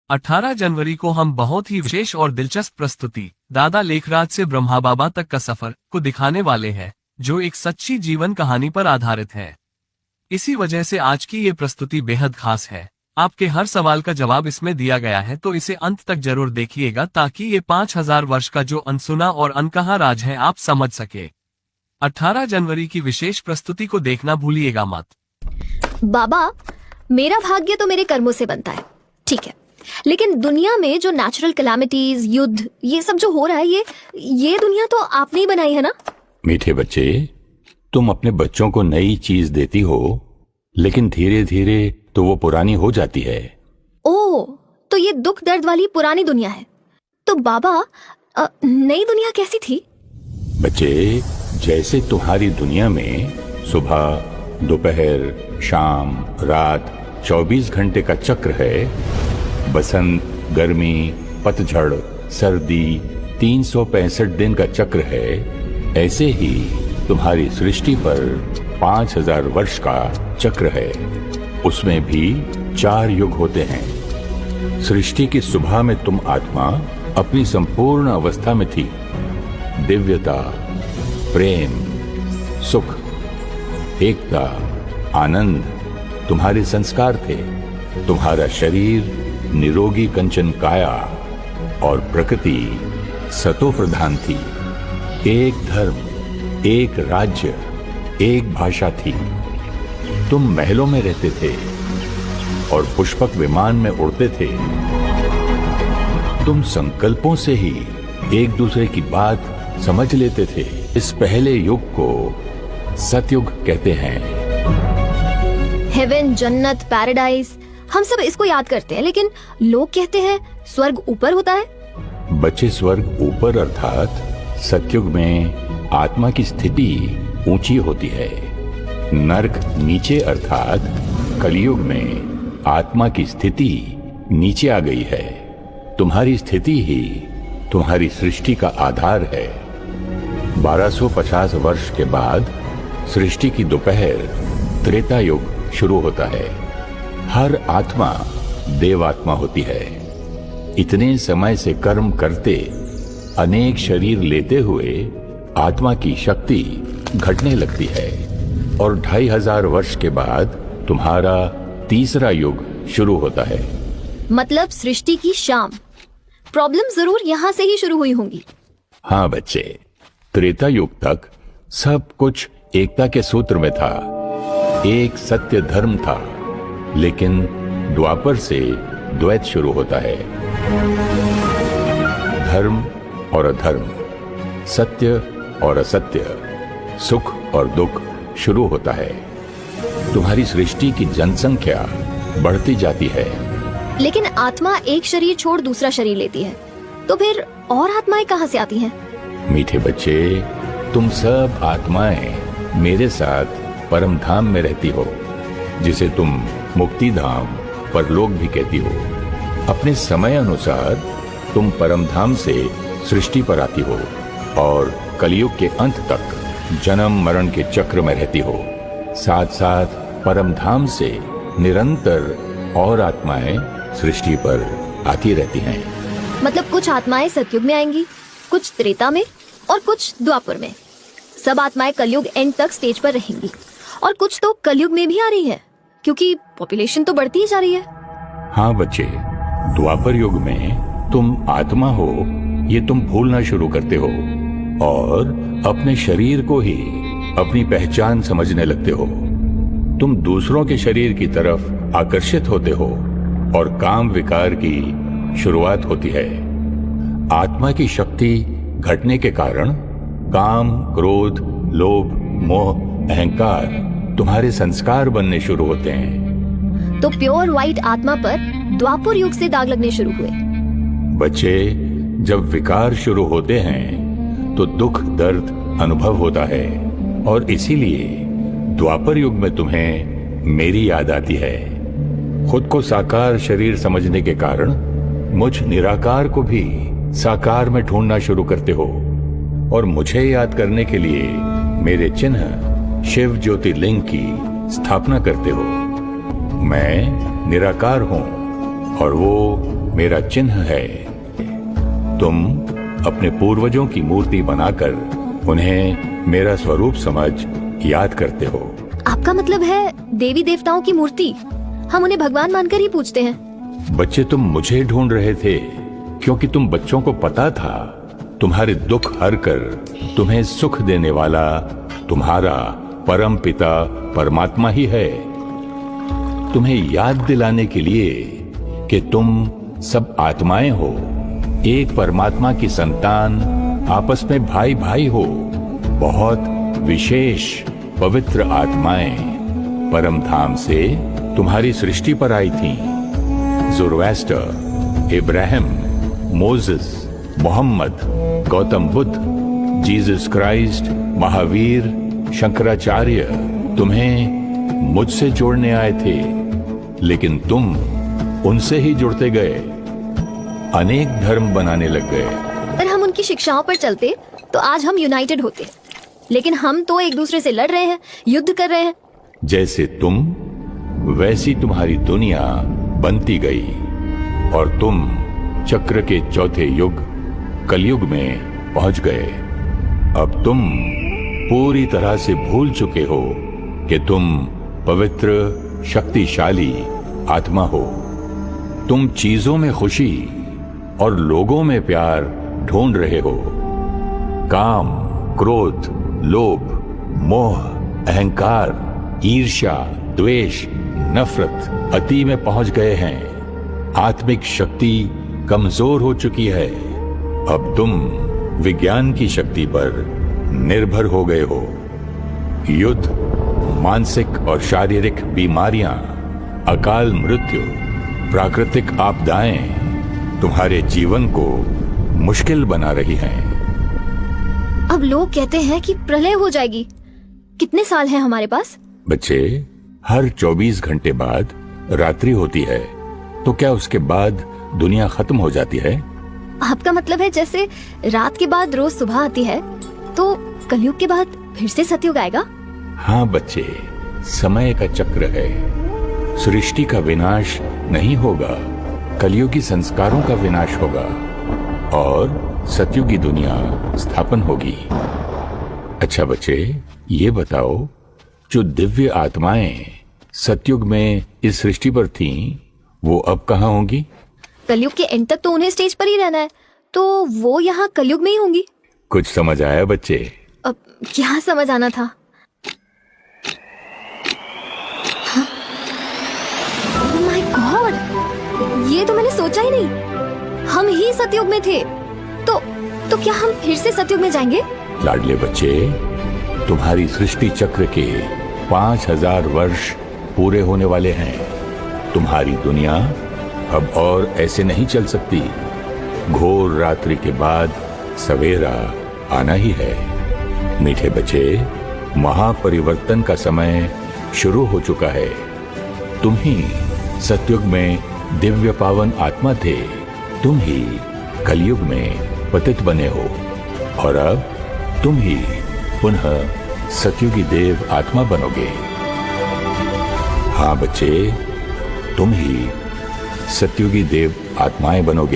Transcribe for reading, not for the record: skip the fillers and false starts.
18 जनवरी को हम बहुत ही विशेष और दिलचस्प प्रस्तुति दादा लेखराज से ब्रह्मा बाबा तक का सफर को दिखाने वाले हैं, जो एक सच्ची जीवन कहानी पर आधारित है। इसी वजह से आज की ये प्रस्तुति बेहद खास है। आपके हर सवाल का जवाब इसमें दिया गया है, तो इसे अंत तक जरूर देखिएगा ताकि ये 5000 वर्ष का जो अनसुना और अनकहा राज है आप समझ सके। 18 जनवरी की विशेष प्रस्तुति को देखना भूलिएगा मत। बाबा, मेरा भाग्य तो मेरे कर्मों से बनता है, ठीक है, लेकिन दुनिया में जो नेचुरल कैलामिटीज, युद्ध, ये सब जो हो रहा है, ये दुनिया तो आपने ही बनाई है ना? मीठे बच्चे, तुम अपने बच्चों को नई चीज देती हो, लेकिन धीरे धीरे तो वो पुरानी हो जाती है। ओह, तो ये दुख दर्द वाली पुरानी दुनिया है। तो बाबा, नई दुनिया कैसी थी? बच्चे, जैसे तुम्हारी दुनिया में सुबह, दोपहर, शाम, रात 24 घंटे का चक्र है, बसंत, गर्मी, पतझड़, सर्दी 365 दिन का चक्र है, ऐसे ही तुम्हारी सृष्टि पर 5000 वर्ष का चक्र है। उसमें भी 4 युग होते हैं। सृष्टि की सुबह में तुम आत्मा अपनी संपूर्ण अवस्था में थी। दिव्यता, प्रेम, सुख, एकता, आनंद तुम्हारे संस्कार थे। तुम्हारा शरीर निरोगी कंचन काया और प्रकृति सतो प्रधान थी। एक धर्म, एक राज्य, एक भाषा थी। तुम महलों में रहते थे और पुष्पक विमान में उड़ते थे। तुम संकल्पों से ही एक दूसरे की बात समझ लेते थे। इस पहले युग को सतयुग कहते हैं। हेवन, जन्नत, पैराडाइज, हम सब इसको याद करते हैं, लेकिन लोग कहते हैं स्वर्ग ऊपर होता है। बच्चे, स्वर्ग ऊपर अर्थात सतयुग में आत्मा की स्थिति ऊंची होती है। नरक नीचे अर्थात कलयुग में आत्मा की स्थिति नीचे आ गई है। तुम्हारी स्थिति ही तुम्हारी सृष्टि का आधार है। 1250 वर्ष के बाद सृष्टि की दोपहर त्रेता युग शुरू होता है। हर आत्मा देवात्मा होती है। इतने समय से कर्म करते, अनेक शरीर लेते हुए आत्मा की शक्ति घटने लगती है और 2500 वर्ष के बाद तुम्हारा तीसरा युग शुरू होता है। मतलब सृष्टि की शाम। प्रॉब्लम जरूर यहाँ से ही शुरू हुई होंगी। हाँ बच्चे, त्रेता युग तक सब कुछ एकता के सूत्र में था। एक सत्य धर्म था, लेकिन द्वापर से द्वैत शुरू होता है। धर्म और अधर्म, सत्य और असत्य, सुख और दुख शुरू होता है। तुम्हारी सृष्टि की जनसंख्या बढ़ती जाती है। लेकिन आत्मा एक शरीर छोड़ दूसरा शरीर लेती है, तो फिर और आत्माएं कहाँ से आती हैं? मीठे बच्चे, तुम सब आत्माएं मेरे साथ परम धाम में रहती हो, जिसे तुम मुक्ति धाम, परलोक भी कहती हो। अपने समय अनुसार तुम परम धाम से सृष्टि पर आती हो और कलयुग के अंत तक जन्म मरण के चक्र में रहती हो। साथ साथ परम धाम से निरंतर और आत्माएं सृष्टि पर आती रहती हैं। मतलब कुछ आत्माएं सतयुग में आएंगी, कुछ त्रेता में और कुछ द्वापर में। सब आत्माएं कलयुग एंड तक स्टेज पर रहेंगी, और कुछ तो कलयुग में भी आ रही है, क्योंकि पॉपुलेशन तो बढ़ती ही जा रही है। हाँ बच्चे, द्वापर युग में तुम आत्मा हो ये तुम भूलना शुरू करते हो और अपने शरीर को ही अपनी पहचान समझने लगते हो। तुम दूसरों के शरीर की तरफ आकर्षित होते हो और काम विकार की शुरुआत होती है। आत्मा की शक्ति घटने के कारण काम, क्रोध, लोभ, मोह, अहंकार तुम्हारे संस्कार बनने शुरू होते हैं। तो प्योर व्हाइट आत्मा पर द्वापर युग से दाग लगने शुरू हुए। बच्चे, जब विकार शुरू होते हैं तो दुख दर्द अनुभव होता है, और इसीलिए द्वापर युग में तुम्हें मेरी याद आती है। खुद को साकार शरीर समझने के कारण मुझ निराकार को भी साकार में ढूंढना शुरू करते हो, और मुझे याद करने के लिए मेरे चिन्ह शिव ज्योतिर्लिंग की स्थापना करते हो। मैं निराकार हूं और वो मेरा चिन्ह है। तुम अपने पूर्वजों की मूर्ति बनाकर उन्हें मेरा स्वरूप समझ याद करते हो। आपका मतलब है देवी देवताओं की मूर्ति, हम उन्हें भगवान मानकर ही पूजते हैं। बच्चे, तुम मुझे ढूंढ रहे थे क्योंकि तुम बच्चों को पता था तुम्हारे दुख हर कर तुम्हें सुख देने वाला तुम्हारा परम पिता परमात्मा ही है। तुम्हें याद दिलाने के लिए कि तुम सब आत्माएं हो, एक परमात्मा की संतान, आपस में भाई भाई हो, बहुत विशेष पवित्र आत्माएं परम धाम से तुम्हारी सृष्टि पर आई थीं। Zoroaster, Ibrahim, Moses, Mohammed, Gautam Buddha, Jesus Christ, Mahavir, Shankaracharya तुम्हें मुझसे जोड़ने आए थे, लेकिन तुम उनसे ही जुड़ते गए, अनेक धर्म बनाने लग गए। अगर हम उनकी शिक्षाओं पर चलते तो आज हम यूनाइटेड होते, लेकिन हम तो एक दूसरे से लड़ रहे हैं, युद्ध कर रहे हैं। जैसे तुम वैसी तुम्हारी दुनिया बनती गई और तुम चक्र के चौथे युग कलयुग में पहुंच गए। अब तुम पूरी तरह से भूल चुके हो कि तुम पवित्र शक्तिशाली आत्मा हो। तुम चीजों में खुशी और लोगों में प्यार ढूंढ रहे हो। काम, क्रोध, लोभ, मोह, अहंकार, ईर्ष्या, द्वेष, नफरत अति में पहुंच गए हैं। आत्मिक शक्ति कमजोर हो चुकी है। अब तुम विज्ञान की शक्ति पर निर्भर हो गए हो। युद्ध, मानसिक और शारीरिक बीमारियां, अकाल मृत्यु, प्राकृतिक आपदाएं तुम्हारे जीवन को मुश्किल बना रही हैं। अब लोग कहते हैं कि प्रलय हो जाएगी। कितने साल हैं हमारे पास? बच्चे, हर 24 घंटे बाद रात्रि होती है, तो क्या उसके बाद दुनिया खत्म हो जाती है? आपका मतलब है जैसे रात के बाद रोज सुबह आती है, तो कलयुग के बाद फिर से सतयुग आएगा? हाँ बच्चे, समय का चक्र है। सृष्टि का विनाश नहीं होगा, कलयुगी संस्कारों का विनाश होगा और सतयुगी दुनिया स्थापन होगी। अच्छा बच्चे, ये बताओ, जो दिव्य आत्माएं सतयुग में इस सृष्टि पर थीं, वो अब कहाँ होंगी? कलयुग के एंड तक तो उन्हें स्टेज पर ही रहना है, तो वो यहाँ कलयुग में ही होंगी। कुछ समझ आया बच्चे? अब क्या समझ आना था? ओह माय गॉड, ये तो मैंने सोचा ही नहीं। हम ही सतयुग में थे, तो क्या हम फिर से सतयुग में जाएंगे? लाडले बच्चे, तुम्हारी सृष्टि चक्र के 5000 वर्ष पूरे होने वाले हैं। तुम्हारी दुनिया अब और ऐसे नहीं चल सकती। घोर रात्रि के बाद सवेरा आना ही है। मीठे बच्चे, महापरिवर्तन का समय शुरू हो चुका है। तुम ही सतयुग में दिव्य पावन आत्मा थे, तुम ही कलयुग में पतित बने हो और अब तुम ही पुनः सतयुगी देव आत्मा बनोगे। हाँ बच्चे, तुम ही सतयुगी देव आत्माएं बनोगे।